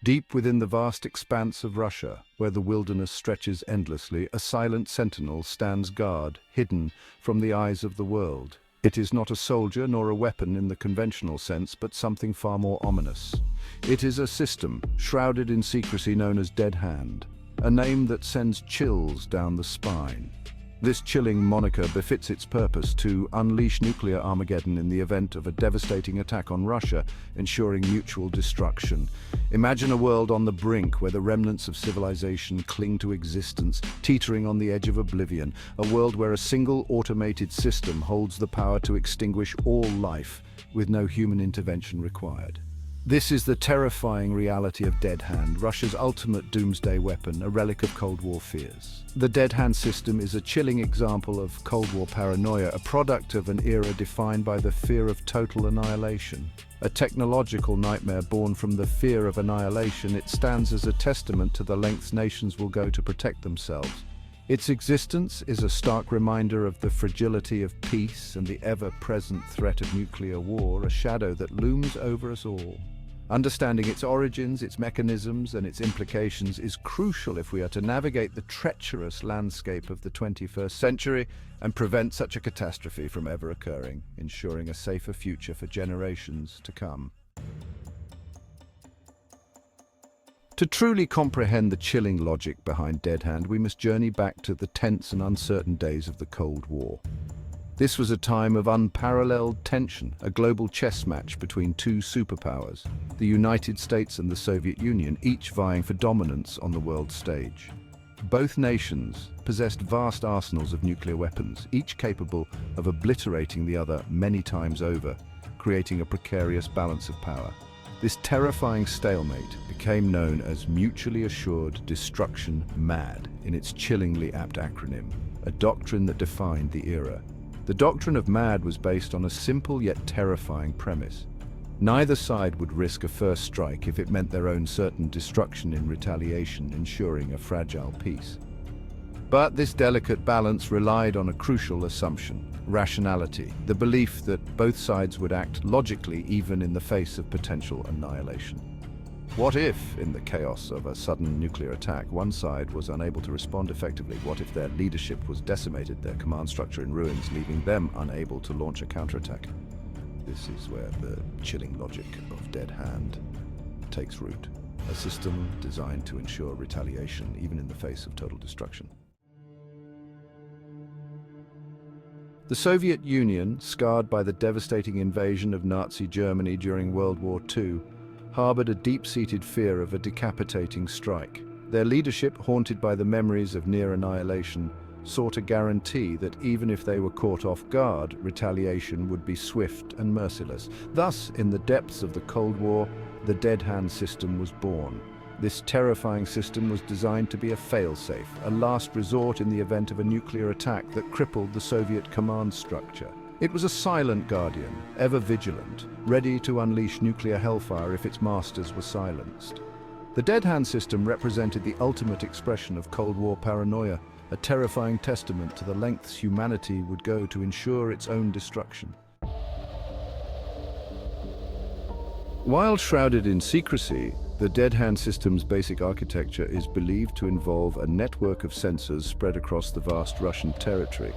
Deep within the vast expanse of Russia, where the wilderness stretches endlessly, a silent sentinel stands guard, hidden from the eyes of the world. It is not a soldier nor a weapon in the conventional sense, but something far more ominous. It is a system, shrouded in secrecy, known as Dead Hand, a name that sends chills down the spine. This chilling moniker befits its purpose to unleash nuclear Armageddon in the event of a devastating attack on Russia, ensuring mutual destruction. Imagine a world on the brink where the remnants of civilization cling to existence, teetering on the edge of oblivion, a world where a single automated system holds the power to extinguish all life with no human intervention required. This is the terrifying reality of Dead Hand, Russia's ultimate doomsday weapon, a relic of Cold War fears. The Dead Hand system is a chilling example of Cold War paranoia, a product of an era defined by the fear of total annihilation. A technological nightmare born from the fear of annihilation, it stands as a testament to the lengths nations will go to protect themselves. Its existence is a stark reminder of the fragility of peace and the ever-present threat of nuclear war, a shadow that looms over us all. Understanding its origins, its mechanisms, and its implications is crucial if we are to navigate the treacherous landscape of the 21st century and prevent such a catastrophe from ever occurring, ensuring a safer future for generations to come. To truly comprehend the chilling logic behind Dead Hand, we must journey back to the tense and uncertain days of the Cold War. This was a time of unparalleled tension, a global chess match between two superpowers, the United States and the Soviet Union, each vying for dominance on the world stage. Both nations possessed vast arsenals of nuclear weapons, each capable of obliterating the other many times over, creating a precarious balance of power. This terrifying stalemate became known as Mutually Assured Destruction MAD in its chillingly apt acronym, a doctrine that defined the era. The doctrine of MAD was based on a simple yet terrifying premise. Neither side would risk a first strike if it meant their own certain destruction in retaliation, ensuring a fragile peace. But this delicate balance relied on a crucial assumption: rationality, the belief that both sides would act logically even in the face of potential annihilation. What if, in the chaos of a sudden nuclear attack, one side was unable to respond effectively? What if their leadership was decimated, their command structure in ruins, leaving them unable to launch a counterattack? This is where the chilling logic of Dead Hand takes root, a system designed to ensure retaliation even in the face of total destruction. The Soviet Union, scarred by the devastating invasion of Nazi Germany during World War II, harbored a deep-seated fear of a decapitating strike. Their leadership, haunted by the memories of near annihilation, sought a guarantee that even if they were caught off guard, retaliation would be swift and merciless. Thus, in the depths of the Cold War, the Dead Hand system was born. This terrifying system was designed to be a fail-safe, a last resort in the event of a nuclear attack that crippled the Soviet command structure. It was a silent guardian, ever vigilant, ready to unleash nuclear hellfire if its masters were silenced. The Dead Hand system represented the ultimate expression of Cold War paranoia, a terrifying testament to the lengths humanity would go to ensure its own destruction. While shrouded in secrecy, the Dead Hand system's basic architecture is believed to involve a network of sensors spread across the vast Russian territory.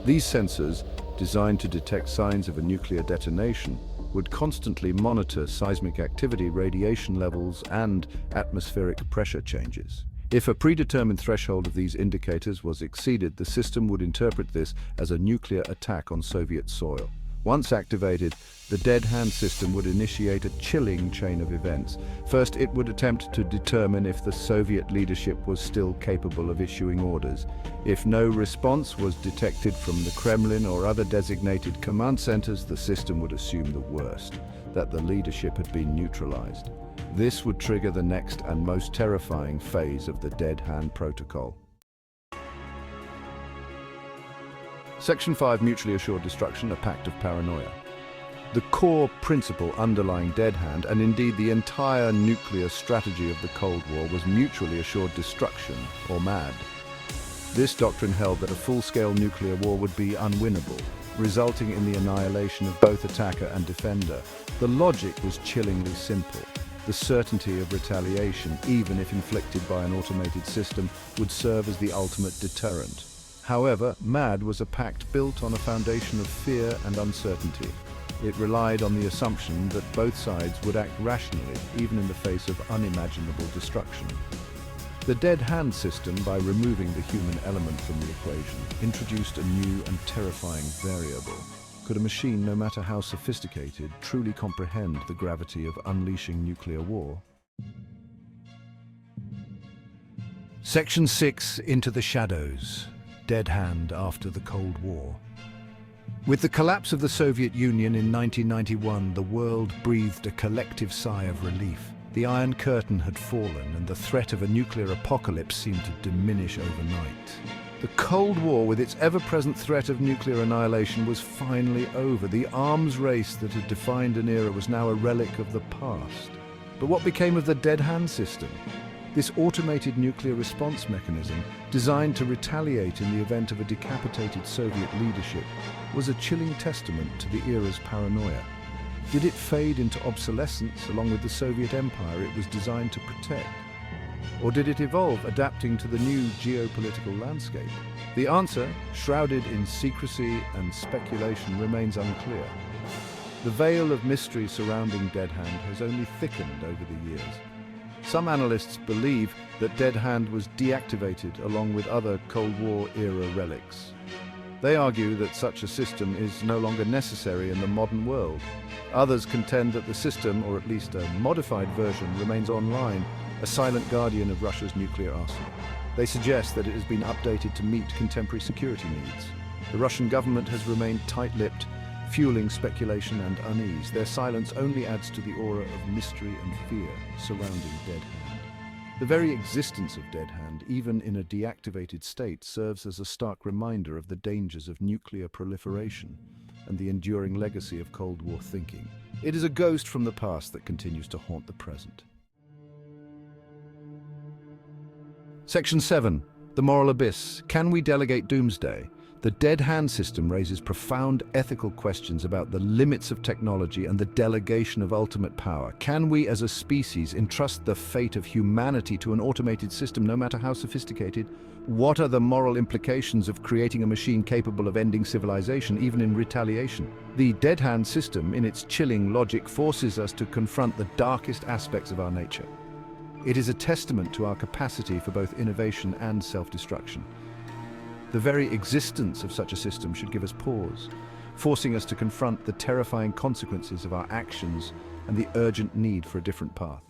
These sensors, designed to detect signs of a nuclear detonation, would constantly monitor seismic activity, radiation levels, and atmospheric pressure changes. If a predetermined threshold of these indicators was exceeded, the system would interpret this as a nuclear attack on Soviet soil. Once activated, the Dead Hand system would initiate a chilling chain of events. First, it would attempt to determine if the Soviet leadership was still capable of issuing orders. If no response was detected from the Kremlin or other designated command centers, the system would assume the worst, that the leadership had been neutralized. This would trigger the next and most terrifying phase of the Dead Hand protocol. Section 5, Mutually Assured Destruction, a pact of paranoia. The core principle underlying Dead Hand, and indeed the entire nuclear strategy of the Cold War, was mutually assured destruction, or MAD. This doctrine held that a full-scale nuclear war would be unwinnable, resulting in the annihilation of both attacker and defender. The logic was chillingly simple. The certainty of retaliation, even if inflicted by an automated system, would serve as the ultimate deterrent. However, MAD was a pact built on a foundation of fear and uncertainty. It relied on the assumption that both sides would act rationally, even in the face of unimaginable destruction. The dead hand system, by removing the human element from the equation, introduced a new and terrifying variable. Could a machine, no matter how sophisticated, truly comprehend the gravity of unleashing nuclear war? Section 6, Into the Shadows. Dead Hand after the Cold War. With the collapse of the Soviet Union in 1991, the world breathed a collective sigh of relief. The Iron Curtain had fallen, and the threat of a nuclear apocalypse seemed to diminish overnight. The Cold War, with its ever-present threat of nuclear annihilation, was finally over. The arms race that had defined an era was now a relic of the past. But what became of the Dead Hand system? This automated nuclear response mechanism, designed to retaliate in the event of a decapitated Soviet leadership, was a chilling testament to the era's paranoia. Did it fade into obsolescence along with the Soviet Empire it was designed to protect? Or did it evolve, adapting to the new geopolitical landscape? The answer, shrouded in secrecy and speculation, remains unclear. The veil of mystery surrounding Dead Hand has only thickened over the years. Some analysts believe that Dead Hand was deactivated along with other Cold War-era relics. They argue that such a system is no longer necessary in the modern world. Others contend that the system, or at least a modified version, remains online, a silent guardian of Russia's nuclear arsenal. They suggest that it has been updated to meet contemporary security needs. The Russian government has remained tight-lipped, fueling speculation and unease. Their silence only adds to the aura of mystery and fear surrounding Dead Hand. The very existence of Dead Hand, even in a deactivated state, serves as a stark reminder of the dangers of nuclear proliferation and the enduring legacy of Cold War thinking. It is a ghost from the past that continues to haunt the present. Section 7. The Moral Abyss. Can we delegate Doomsday? The Dead Hand system raises profound ethical questions about the limits of technology and the delegation of ultimate power. Can we as a species entrust the fate of humanity to an automated system, no matter how sophisticated? What are the moral implications of creating a machine capable of ending civilization, even in retaliation? The Dead Hand system, in its chilling logic, forces us to confront the darkest aspects of our nature. It is a testament to our capacity for both innovation and self-destruction. The very existence of such a system should give us pause, forcing us to confront the terrifying consequences of our actions and the urgent need for a different path.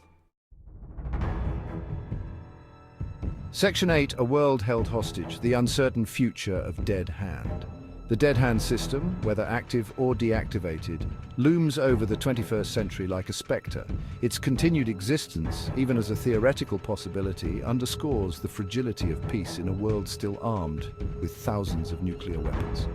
Section 8. A world held hostage, the uncertain future of Dead Hand. The Dead Hand system, whether active or deactivated, looms over the 21st century like a spectre. Its continued existence, even as a theoretical possibility, underscores the fragility of peace in a world still armed with thousands of nuclear weapons.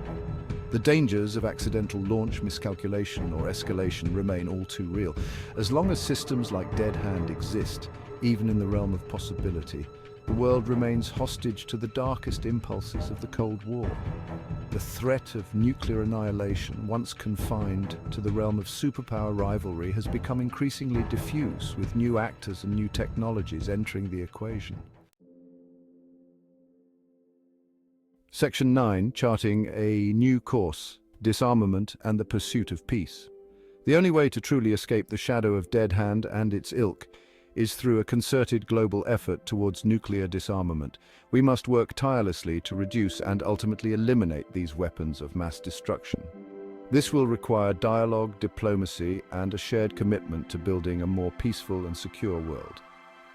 The dangers of accidental launch, miscalculation, or escalation remain all too real. As long as systems like Dead Hand exist, even in the realm of possibility, the world remains hostage to the darkest impulses of the Cold War. The threat of nuclear annihilation, once confined to the realm of superpower rivalry, has become increasingly diffuse, with new actors and new technologies entering the equation. Section 9, charting a new course, disarmament and the pursuit of peace. The only way to truly escape the shadow of Dead Hand and its ilk is through a concerted global effort towards nuclear disarmament. We must work tirelessly to reduce and ultimately eliminate these weapons of mass destruction. This will require dialogue, diplomacy, and a shared commitment to building a more peaceful and secure world.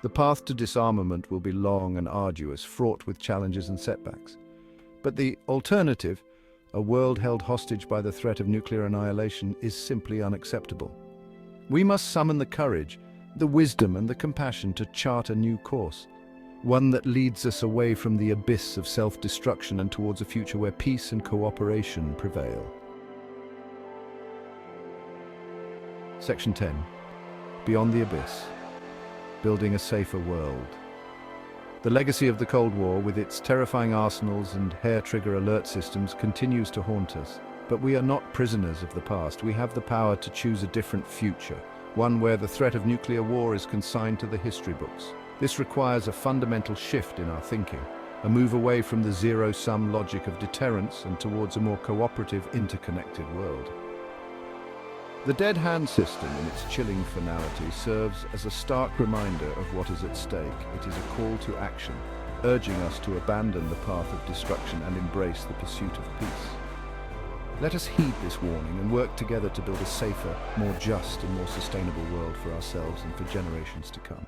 The path to disarmament will be long and arduous, fraught with challenges and setbacks. But the alternative, a world held hostage by the threat of nuclear annihilation, is simply unacceptable. We must summon the courage, the wisdom and the compassion to chart a new course, one that leads us away from the abyss of self-destruction and towards a future where peace and cooperation prevail. Section 10. Beyond the Abyss. Building a safer world. The legacy of the Cold War, with its terrifying arsenals and hair-trigger alert systems, continues to haunt us. But we are not prisoners of the past. We have the power to choose a different future, one where the threat of nuclear war is consigned to the history books. This requires a fundamental shift in our thinking, a move away from the zero-sum logic of deterrence and towards a more cooperative, interconnected world. The dead hand system, in its chilling finality, serves as a stark reminder of what is at stake. It is a call to action, urging us to abandon the path of destruction and embrace the pursuit of peace. Let us heed this warning and work together to build a safer, more just and more sustainable world for ourselves and for generations to come.